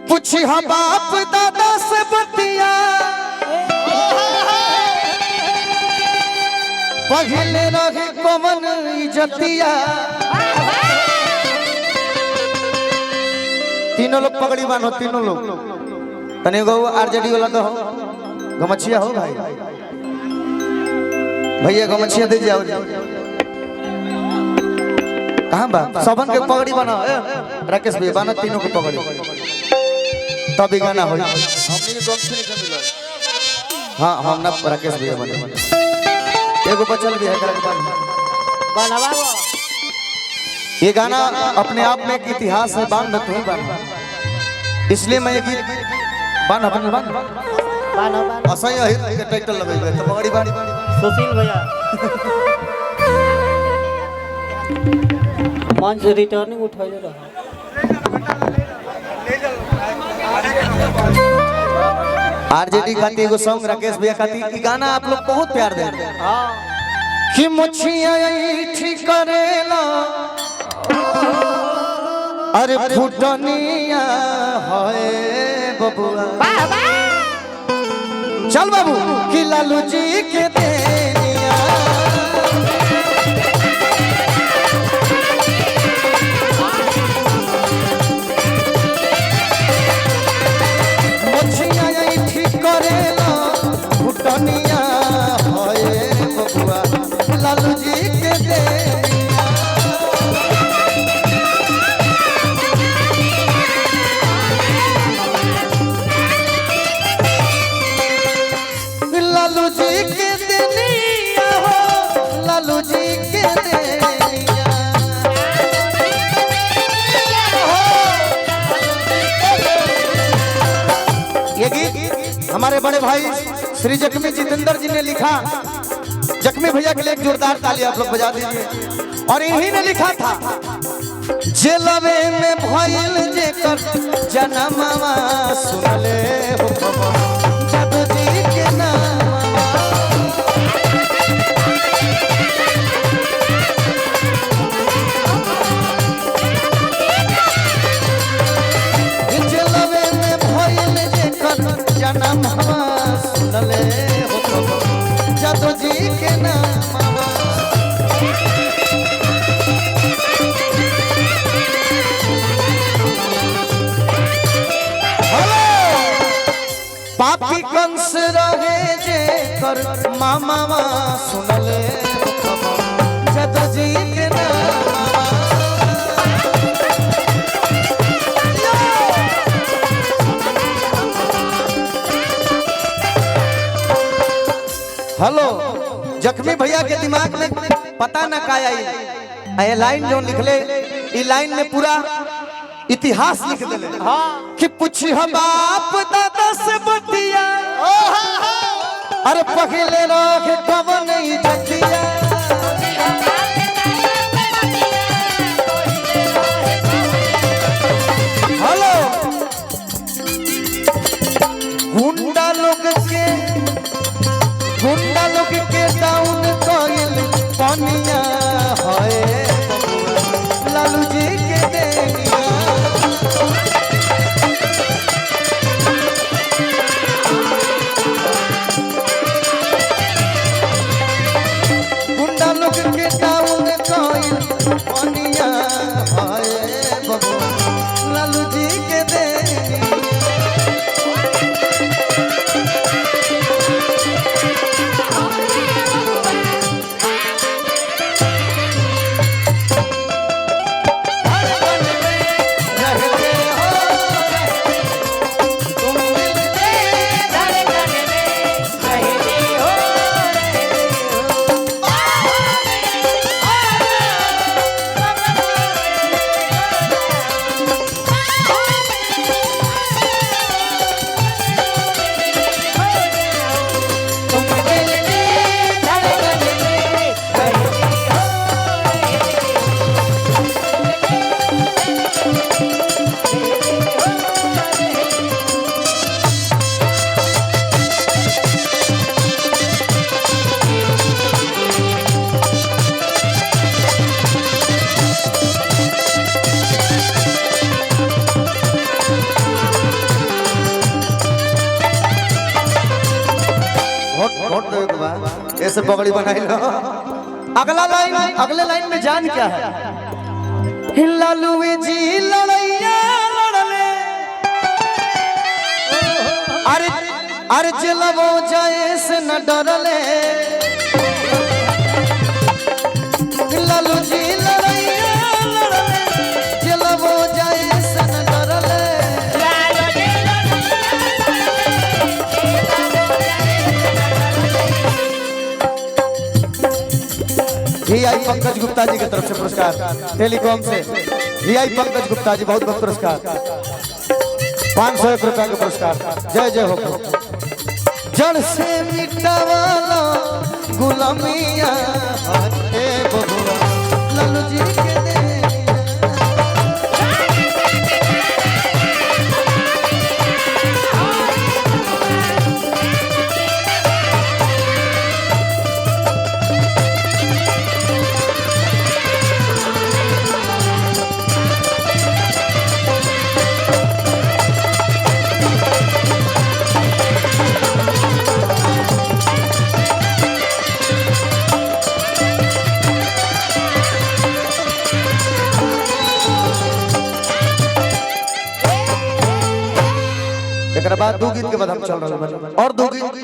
पूछी हम बाप दादा से बतिया पहले रहे कमन इज्जतिया। तीनों लोग पगड़ी बांधो, तीनों लोग तने गो आरजेडी वाला तो हो गमछिया हो भाई, भैया गमछिया दे जाओ। कहाँ बा सबन के पगड़ी बना राकेश भैया बाना तीनों के पगड़ी तभी गाना हो। हाँ हम ना राकेश भैया बने एगो बचल भी है बनवा। ये गाना अपने आप में एक इतिहास है। बांध तू ही बांध, इसलिए मैं ये गीत बांध अपन बांध असही है के टाइटल लगाई तो पगड़ी बांध सुशील भैया मंच रिटर्निंग उठाइले रहा। आरजेडी खाती एगो सॉन्ग राकेश भैया खाती। ई गाना आप लोग बहुत प्यार दे रहे हैं। हां कि मुछिया ठीक करेला अरे फुटनिया होए बबुआ बाबा चल बाबू कि लालू जी के देनिया फुटनिया होए बबुआ लालू जी के देनिया। लालू जी के देनिया हो लालू जी के देनिया ये गीत हमारे बड़े भाई श्री जख्मी जितेंद्र जी ने लिखा। जख्मी भैया के लिए एक जोरदार ताली आप लोग बजा दीजिए। और इन्हीं ने लिखा था जेलवे में भइल जेकर जनमवा सुनले हो जादू जी के नाम जेलवे में भइल जेकर जनमवा सुनले हो जादू जी के नाम। पापी कंस रहे जे कर मामा सुनले हो जादू जी के नाम। हेलो जख्मी भैया के दिमाग में पता न का आई ये लाइन जो लिखले ई लाइन में पूरा इतिहास लिख देले। हाँ कि पूछी हम बाप दादा से बतिया अरे पहले रख कवन इज्जतिया। हेलो गुंडा लोग के डाउन कइल पनिया होए लालू जी के देनिया। घोट दे के बाद ऐसे पगड़ी बनाई लो। अगला लाइन, अगले लाइन में जान क्या है? लालू जी लड़ैया लड़ले, अरे अरे जलबो जाए से न डरले। लालू जी लड़ैया लड़ले, जलबो जाए से न डरले। VI पंकज गुप्ता जी की तरफ से पुरस्कार टेलीकॉम से। VI पंकज गुप्ता जी बहुत बहुत पुरस्कार, 501 रुपया का पुरस्कार। जय जय हो। जड़ से मिटावाला गुलामिया हे बबुआ लालू जी के दे। एक बाद 2 गीत के बाद हम चल रहे हैं और 2 गीत